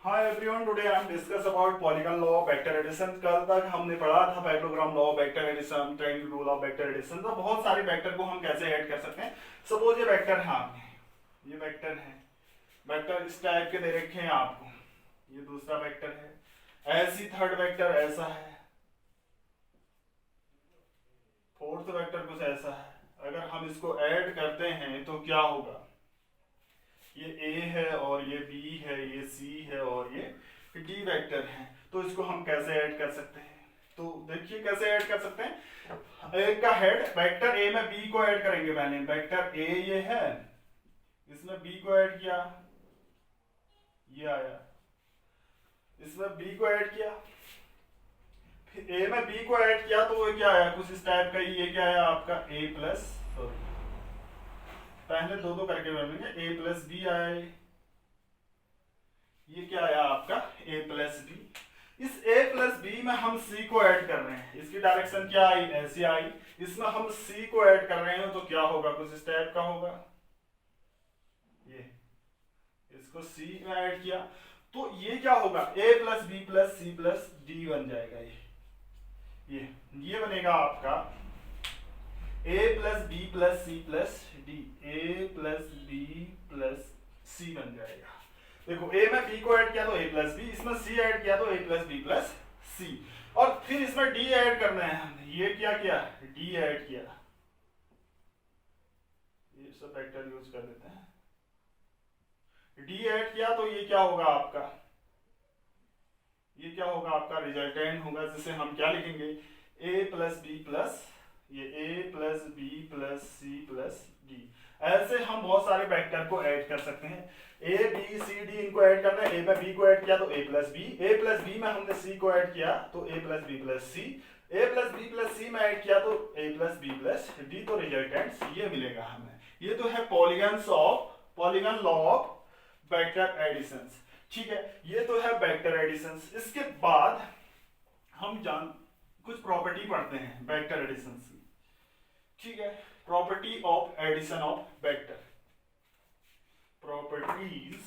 Hi everyone, today I am discuss about polygon law of vector addition. कल तक हमने पढ़ा था parallelogram law of vector addition, triangle rule of vector addition. तो बहुत सारे वेक्टर को हम कैसे ऐड कर सकते हैं। सपोज ये वेक्टर है आपके, ये वेक्टर है, वेक्टर इस टाइप के दे रखे हैं आपको, ये दूसरा वेक्टर है, ऐसी थर्ड वेक्टर ऐसा है, फोर्थ वेक्टर कुछ ऐसा है। अगर हम इसको ऐड करते हैं तो क्या होगा, ये A है और ये B है, ये C है और ये D वेक्टर है। तो इसको हम कैसे ऐड कर सकते हैं, तो देखिए कैसे ऐड कर सकते हैं। एक का हेड वेक्टर A में B को ऐड करेंगे। पहले वेक्टर A ये है, इसमें B को ऐड किया, ये आया, इसमें B को ऐड किया, फिर A में B को ऐड किया तो वो क्या आया, कुछ इस टाइप का। ये क्या आया आपका A प्लस, पहले दो दो करके बोलेंगे, A प्लस बी आया, ये क्या आया आपका A प्लस बी। इस A प्लस बी में हम C को ऐड कर रहे हैं, इसकी डायरेक्शन क्या आई, ऐसी आई। इसमें हम C को ऐड कर रहे हैं तो क्या होगा, कुछ इस टाइप का होगा। ये इसको C में ऐड किया तो ये क्या होगा, A plus B plus C plus D बन जाएगा। ये बनेगा आपका A plus B plus C plus D, A plus B plus C बन जाएगा। देखो A में B को ऐड किया तो A प्लस बी, इसमें C ऐड किया तो A plus B plus C, और फिर इसमें D ऐड करना है हमने। ये क्या किया, D ऐड किया, ये सब वेक्टर यूज कर देते हैं। D ऐड किया तो ये क्या होगा आपका, ये क्या होगा आपका रिजल्टेंट होगा, जिसे हम क्या लिखेंगे, A प्लस बी प्लस, ये A plus B plus C plus D. ऐसे हम बहुत सारे वेक्टर को ऐड कर सकते हैं। ए बी सी डी इनको ऐड करना है। ए में बी को ऐड किया तो ए प्लस बी में हमने सी को ऐड किया तो A plus B plus C में ऐड किया तो A plus B plus D. तो रिजल्टेंट ये मिलेगा हमें। ये तो है polygon law of vector addition. ठीक है, ये तो है वेक्टर एडिशन। इसके बाद हम कुछ प्रॉपर्टी पढ़ते हैं वेक्टर एडिशन की। ठीक है, property of addition of vector, properties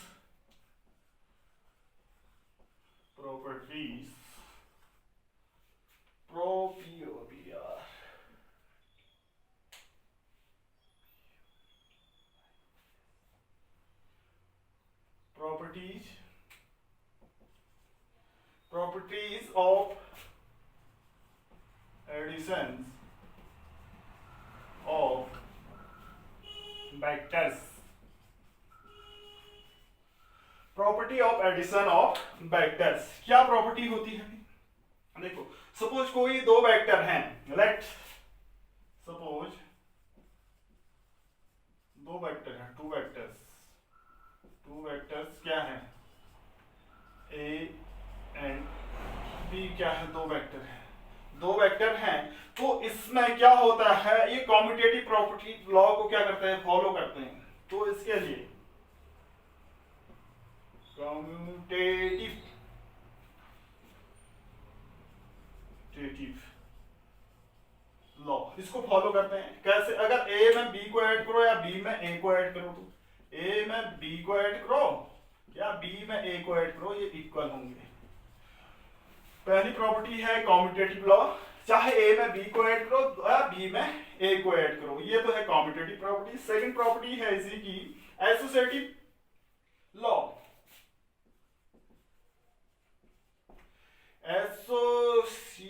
properties of additions of vectors, property of addition of vectors. क्या प्रॉपर्टी होती है, देखो सपोज कोई दो वेक्टर हैं, लेट सपोज दो वेक्टर हैं, टू वेक्टर्स क्या है, ए एंड बी क्या है, दो वेक्टर हैं। तो इसमें क्या होता है, ये कॉम्यूटेटिव प्रॉपर्टी लॉ को क्या करते हैं, फॉलो करते हैं। तो इसके लिए कॉम्यूटेटिव लॉ, इसको फॉलो करते हैं। कैसे, अगर ए में बी को ऐड करो या बी में ए को ऐड करो, तो ए में बी को ऐड करो या बी में ए को ऐड करो, ये इक्वल होंगे। पहली प्रॉपर्टी है कॉम्यूटेटिव लॉ, चाहे ए में बी को ऐड करो या बी में ए को ऐड करो, ये तो है कॉम्यूटेटिव प्रॉपर्टी। सेकंड प्रॉपर्टी है इसी की associative law, associative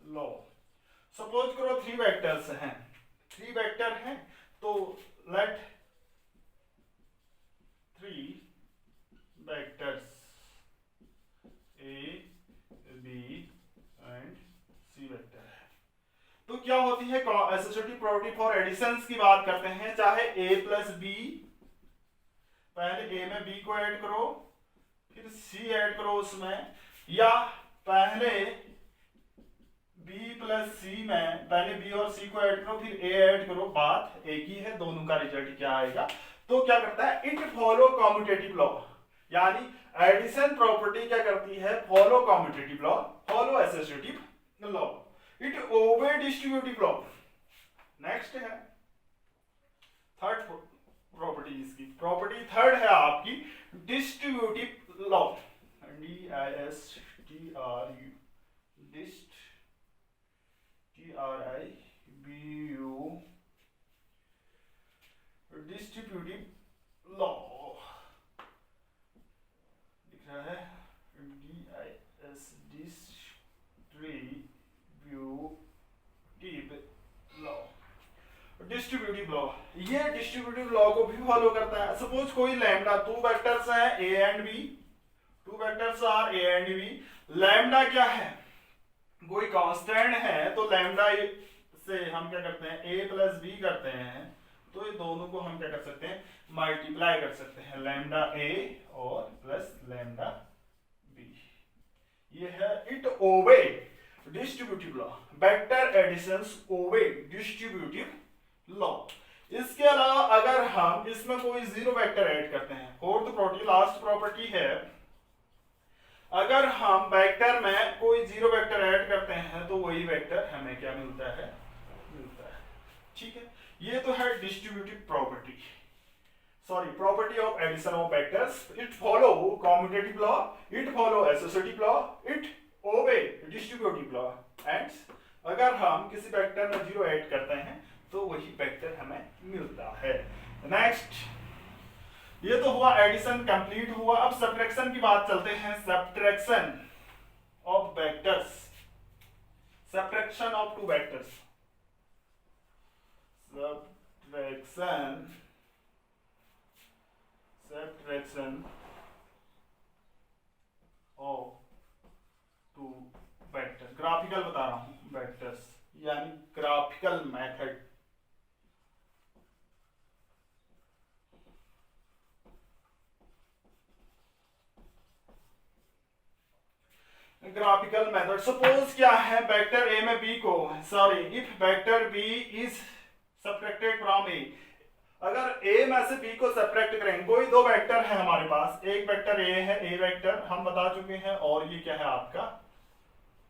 law. Suppose करो थ्री वेक्टर हैं, तो let three vectors A B and C vector है। तो क्या होती है एसोसिएटिव प्रॉपर्टी फॉर एडिशंस की बात करते हैं। चाहे ए प्लस बी, पहले ए में बी को ऐड करो फिर सी ऐड करो उसमें, या पहले बी प्लस सी में पहले बी और सी को ऐड करो फिर ए ऐड करो, बात एक ही है, दोनों का रिजल्ट क्या आएगा। तो क्या करता है, इट फॉलो कॉम्यूटेटिव लॉ, यानी एडिशन प्रॉपर्टी क्या करती है, follow commutative law, follow associative law, it obey distributive law. Next है थर्ड प्रॉपर्टी इसकी, प्रॉपर्टी थर्ड है आपकी distributive law, DISTRU, distributive law दिख रहा है, डिस्ट्रीब्यूटिव लॉ। ये डिस्ट्रीब्यूटिव लॉ को भी फॉलो करता है। सपोज कोई लैम्डा, टू वेक्टर्स हैं A and B, two vectors are A and B. Lambda क्या है, कोई कांस्टेंट है, तो लैम्डा से हम क्या करते हैं, ए प्लस बी करते हैं, तो ये दोनों को हम क्या कर सकते हैं, मल्टीप्लाई कर सकते हैं, लैम्डा ए और प्लस लैम्डा बी। ये है it obey distributive law, vector additions obey distributive law. इसके अलावा अगर हम इसमें कोई जीरो वेक्टर ऐड करते हैं, फोर्थ प्रॉपर्टी, लास्ट प्रॉपर्टी है, अगर हम वेक्टर में कोई जीरो वेक्टर ऐड करते हैं तो वही वेक्टर हमें क्या मिलता है, ठीक है। ये तो है distributive property, sorry property of addition of vectors. It follow commutative law, it follow associative law, it obey distributive law. And अगर हम किसी वेक्टर में जीरो ऐड करते हैं तो वही वेक्टर हमें मिलता है। नेक्स्ट, ये तो हुआ एडिशन कंप्लीट हुआ। अब सब्ट्रैक्शन की बात चलते हैं। Subtraction of vectors, subtraction of two vectors, subtraction of two vector, graphical बता रहा हूं, वेक्टर्स यानी graphical method. Graphical method, suppose क्या है, वेक्टर ए में बी को, sorry if vector B is subtracted from A, अगर ए में से बी को सब्ट्रैक्ट करेंगे, कोई दो वेक्टर है हमारे पास, एक वेक्टर ए है, ए वेक्टर हम बता चुके हैं, और ये क्या है आपका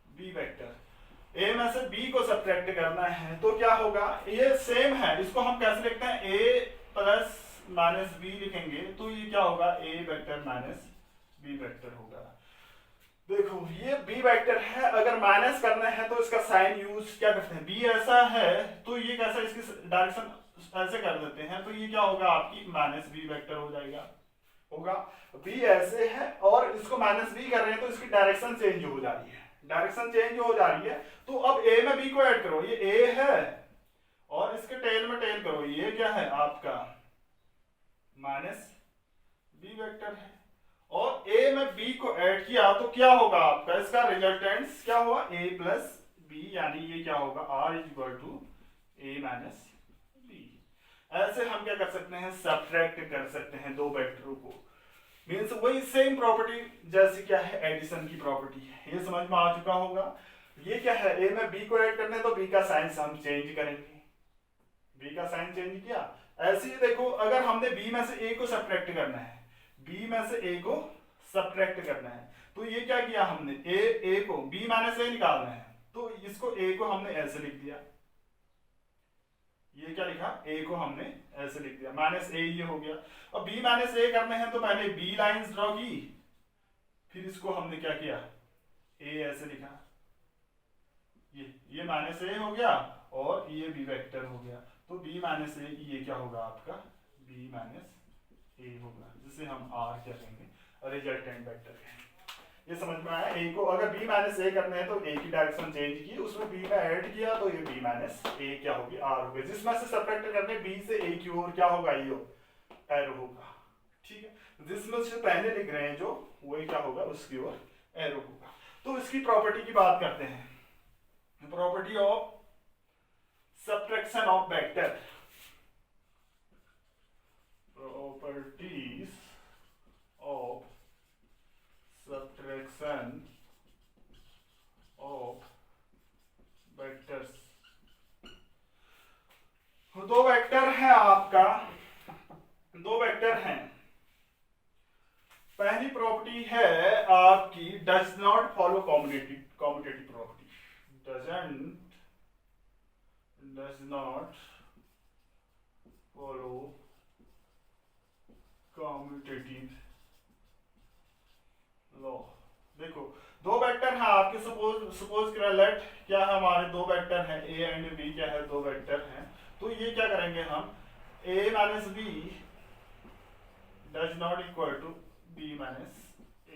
बी वेक्टर। ए में से बी को सब्ट्रैक्ट करना है तो क्या होगा, ये सेम है, इसको हम कैसे लिखते हैं, ए प्लस माइनस बी लिखेंगे, तो ये क्या होगा, ए वेक्टर माइनस बी वेक्टर होगा। देखो ये बी वेक्टर है, अगर माइनस करना है तो इसका साइन यूज क्या करते हैं, बी ऐसा है तो ये कैसा, इसकी डायरेक्शन ऐसे कर देते हैं, तो ये क्या होगा आपकी माइनस बी वेक्टर हो जाएगा, होगा। बी ऐसे है और इसको माइनस बी कर रहे हैं तो इसकी डायरेक्शन चेंज हो जा रही है, डायरेक्शन चेंज हो जा रही है। तो अब ए में बी को ऐड करो, ये ए है, और इसके टेल में टेल करो, ये क्या है आपका माइनस बी वेक्टर है, और ए में बी को ऐड किया तो क्या होगा आपका, इसका रिजल्टेंट्स क्या हुआ, ए प्लस बी, यानी ये क्या होगा, R is equal to A minus B. ऐसे हम क्या कर सकते हैं, सब्ट्रैक्ट कर सकते हैं दो वेक्टरों को, मींस वही सेम प्रॉपर्टी जैसे क्या है एडिशन की प्रॉपर्टी है। ये समझ में आ चुका होगा। ये क्या है, ए में बी को ऐड करने तो बी का साइन हम चेंज करेंगे, बी का साइन चेंज किया। ऐसे ही देखो, अगर हमने बी में से ए को सब्ट्रैक्ट करना है, बी में से ए को सब्ट्रैक्ट करना है, तो ये क्या किया हमने, ए को बी माइनस ए निकालना है, तो इसको ए को हमने ऐसे लिख दिया, ये क्या लिखा, ए को हमने ऐसे लिख दिया, माइनस ए ये हो गया। अब बी माइनस ए करने हैं तो पहले बी लाइंस ड्रॉ की, फिर इसको हमने क्या किया, ए ऐसे लिखा, ये माइनस ए हो गया और ये बी वेक्टर हो गया, तो बी माइनस ए ये क्या होगा आपका बी माइनस ए होगा, जिसे हम आर कहेंगे, रिजल्टेंट वेक्टर कहेंगे। ये समझ में आया। ए को अगर बी माइनस ए करना है तो ए की डायरेक्शन चेंज की, उसमें बी में ऐड किया तो ये बी माइनस ए क्या होगी, आर होगी, जिसमें से सब्ट्रैक्ट करने बी से ए की ओर क्या होगा, ये एरो होगा, ठीक है। जिसमें से पहले लिख रहे हैं जो वही क्या होगा, उसकी ओर एरो होगा। तो इसकी प्रॉपर्टी की बात करते हैं, property of subtraction of vector, properties of subtraction of vectors। दो वेक्टर है आपका, दो वेक्टर हैं। पहली प्रॉपर्टी है आपकी does not follow commutative property, does not follow commutative law देखो, दो वेक्टर हैं आपके, सपोज करें लेट, क्या है हमारे दो वेक्टर हैं ए एंड बी, क्या है दो वेक्टर हैं। तो ये क्या करेंगे हम, A minus B does not equal to B minus A.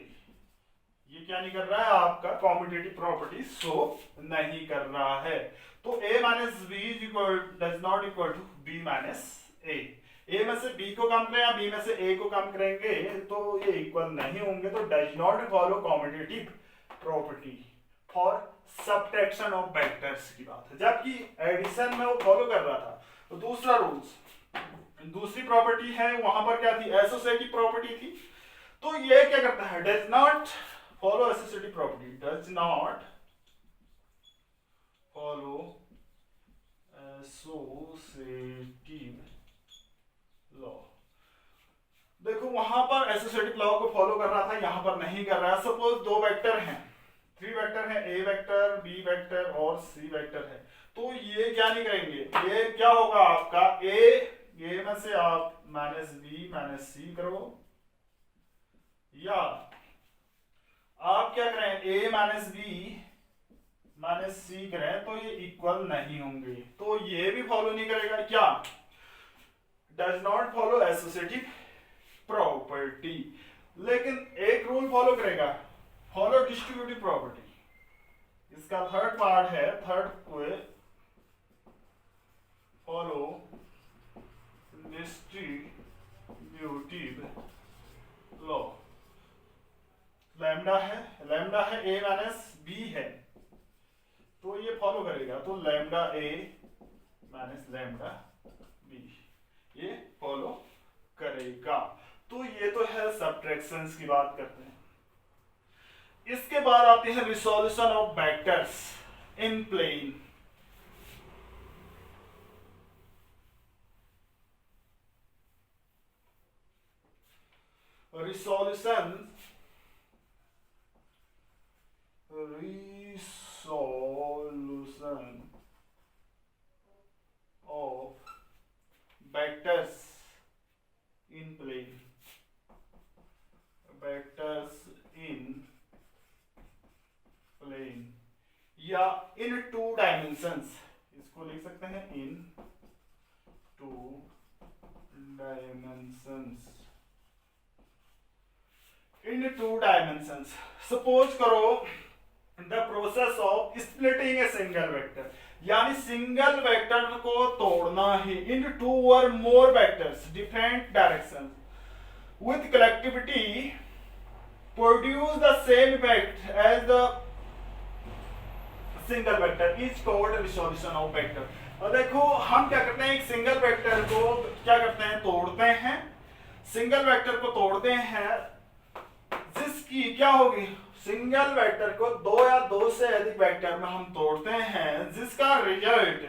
ये क्या नहीं कर रहा है, आपका कॉम्यूटेटिव प्रॉपर्टी शो नहीं कर रहा है। तो A minus B does not equal to B minus A में से बी को कम करें या बी में से ए को कम करेंगे तो ये इक्वल नहीं होंगे। तो does not follow commutative property for subtraction of vectors की बात है, जबकि एडिशन में वो फॉलो कर रहा था। तो दूसरा रूल्स, दूसरी प्रॉपर्टी है वहां पर क्या थी, एसोसिएटिव प्रॉपर्टी थी। तो ये क्या करता है, does not follow associative property, does not follow associative law. देखो वहां पर एसोसिएटिव लॉ को फॉलो कर रहा था, यहां पर नहीं कर रहा है। सपोज दो वेक्टर हैं, थ्री वेक्टर हैं, ए वेक्टर, बी वेक्टर और सी वेक्टर है। तो ये क्या नहीं करेंगे, ये क्या होगा आपका ए में से आप माइनस बी माइनस सी करो, या आप क्या करें ए माइनस बी माइनस सी करें, तो ये इक्वल नहीं होंगे। तो ये भी फॉलो नहीं करेगा, क्या, does not follow associative property. लेकिन एक रूल फॉलो करेगा, फॉलो डिस्ट्रीब्यूटिव प्रॉपर्टी। इसका थर्ड पार्ट है, third way, follow distributive law. Lambda है ए माइनस बी है, तो ये फॉलो करेगा। तो लैम्डा ए माइनस लैम्डा बी ये फॉलो करेगा। तो ये तो है सब्ट्रैक्शंस की बात करते हैं। इसके बाद आते हैं resolution of vectors in plane. Resolution of vectors in plane, vectors in plane या in two dimensions, इसको लिख सकते हैं in two dimensions। in two dimensions suppose करो the process of splitting a single vector, यानी सिंगल वेक्टर को तोड़ना है इन टू और more vectors different direction with collectivity produce the same effect as the single vector is called resolution of vector. और देखो हम क्या करते हैं, एक सिंगल वेक्टर को क्या करते हैं, तोड़ते हैं। सिंगल वेक्टर को तोड़ते हैं जिसकी क्या होगी, सिंगल वेक्टर को दो या दो से अधिक वेक्टर में हम तोड़ते हैं जिसका रिजल्ट,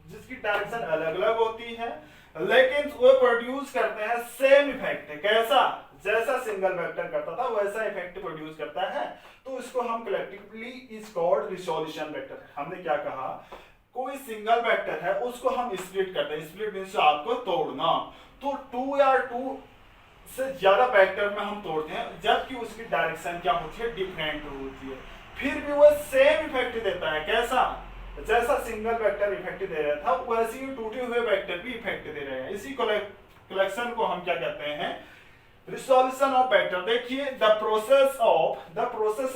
जिसकी डायरेक्शन अलग अलग होती है, लेकिन वो प्रोड्यूस करते हैं सेम इफेक्ट। कैसा, जैसा सिंगल वेक्टर करता था वैसा इफेक्ट प्रोड्यूस करता है। तो इसको हम collectively is called resolution vector. हमने क्या कहा, कोई सिंगल वेक्टर है उसको हम स्प्लिट करते हैं, स्प्लिट मींस आपको तोड़ना। तो टू या टू से ज्यादा वेक्टर में हम तोड़ते हैं, जबकि उसकी डायरेक्शन क्या होती है, डिफरेंट होती है, फिर भी वो सेम इफेक्ट देता है। कैसा, जैसा सिंगल वेक्टर इफेक्ट दे रहा था वैसे ही टूटे हुए वेक्टर भी इफेक्ट दे रहे हैं। इसी कलेक्शन को हम क्या कहते हैं, रिसोल्यूशन ऑफ वेक्टर। देखिए the process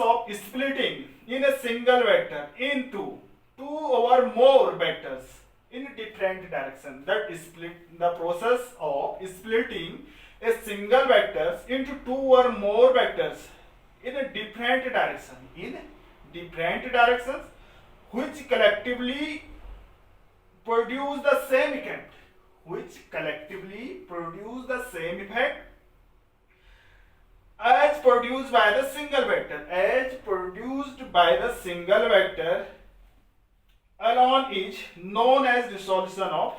of splitting in A single vector into two और more vectors in different direction, that split the process of splitting a single vectors into two or more vectors in a different directions which collectively produce the same effect as produced by the single vector alone is known as dissolution of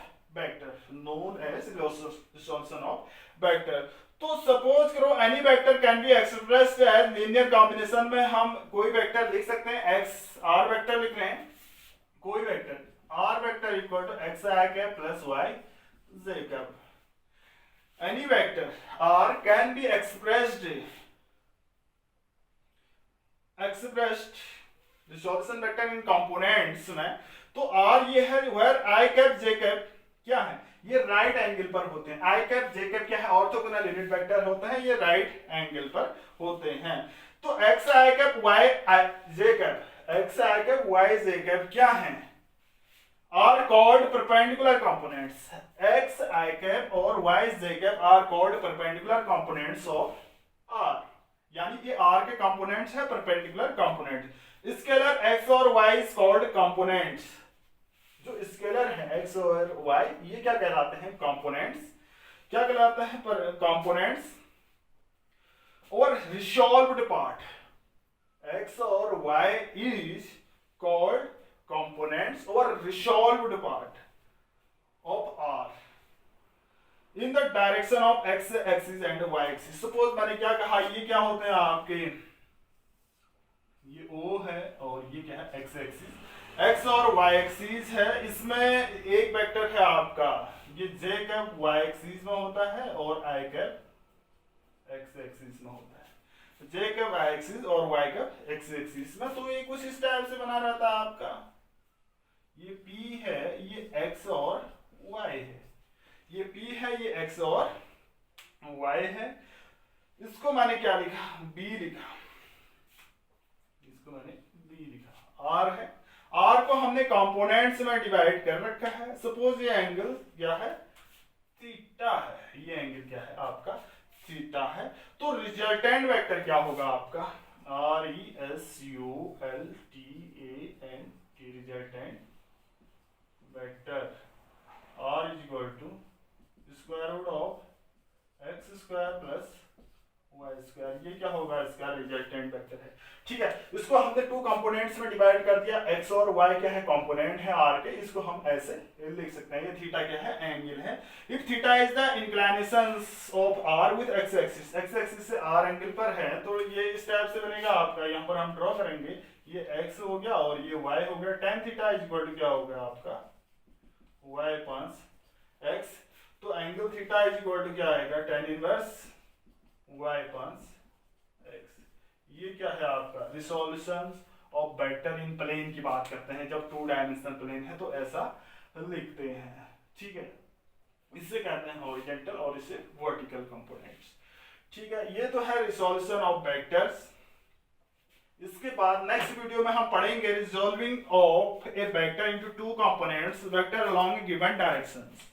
vector, तो suppose करो any vector can be expressed as linear combination में हम कोई vector लिख सकते हैं, x are vector लिख रहे हैं, कोई vector R vector equal to X I cap plus Y J cap. Any vector R can be expressed expressed resolution vector in components में, तो आर ये है where I cap J cap क्या है, ये राइट एंगल पर होते हैं। आई कैप जे कैप क्या है, ऑर्थोगोनल यूनिट वेक्टर होते हैं, ये राइट एंगल पर होते हैं। तो X I cap Y J cap, X I cap Y J cap क्या है, are called perpendicular components. X I cap और Y J cap are called perpendicular components of R, यानी ये आर के कंपोनेंट्स है, परपेंडिकुलर कंपोनेंट। स्केलर एक्स और Y is called components, जो scalar है एक्स और वाई ये क्या कहलाते हैं, कंपोनेंट्स। क्या कहलाते हैं, कंपोनेंट्स। और रिजॉल्व्ड पार्ट एक्स और वाई इज कॉल्ड कंपोनेंट्स और resolved part of R in the direction of X axis and Y axis. Suppose मैंने क्या कहा, ये क्या होते हैं आपके, ये O है और ये क्या है, एक्स एक्सिस, एक्स और वाई एक्सिस है। इसमें एक वेक्टर है आपका ये जे कैप वाई एक्सिस में होता है और आई कैप एक्स एक्सिस में होता है। जे कैप वाई एक्सिस और वाई कैप एक्स एक्सिस में, तो ये कुछ इस टाइप से बना रहता है आपका, ये P है, ये x और y है, ये P है, ये x और y है। इसको मैंने क्या लिखा, B लिखा, इसको मैंने B लिखा। R है, R को हमने कंपोनेंट्स में डिवाइड कर रखा है। सपोज ये एंगल क्या है, थीटा है, ये एंगल क्या है आपका, थीटा है। तो रिजल्टेंट वेक्टर क्या होगा आपका, RESULTANT, resultant vector R is equal to square root of x square plus y square, ये क्या होगा, इसका रिजल्टेंट वेक्टर है। ठीक है, इसको हमने टू कंपोनेंट्स में डिवाइड कर दिया, x और y क्या है, कंपोनेंट है r के, इसको हम ऐसे लिख सकते हैं। ये थीटा क्या है, एंगल है। If theta is the inclinations of r with x axis, x axis से r एंगल पर है, तो ये इस टाइप से बनेगा आपका, यहाँ पर हम ड्रॉ करेंगे, ये x हो गया और ये y हो गया। tan theta is equal to क्या हो गया आपका, y पांच x, तो angle theta is equal to क्या आएगा, tan इनवर्स y पांच x। ये क्या है आपका resolution of vector in plane की बात करते हैं, जब टू डायमेंशनल प्लेन है तो ऐसा लिखते हैं। ठीक है, इससे कहते हैं हॉरिजॉन्टल और इसे वर्टिकल कंपोनेंट्स। ठीक है, ये तो है रिजोल्यूशन ऑफ वेक्टर्स। इसके बाद नेक्स्ट वीडियो में हम पढ़ेंगे resolving of A vector into two components vector along given directions.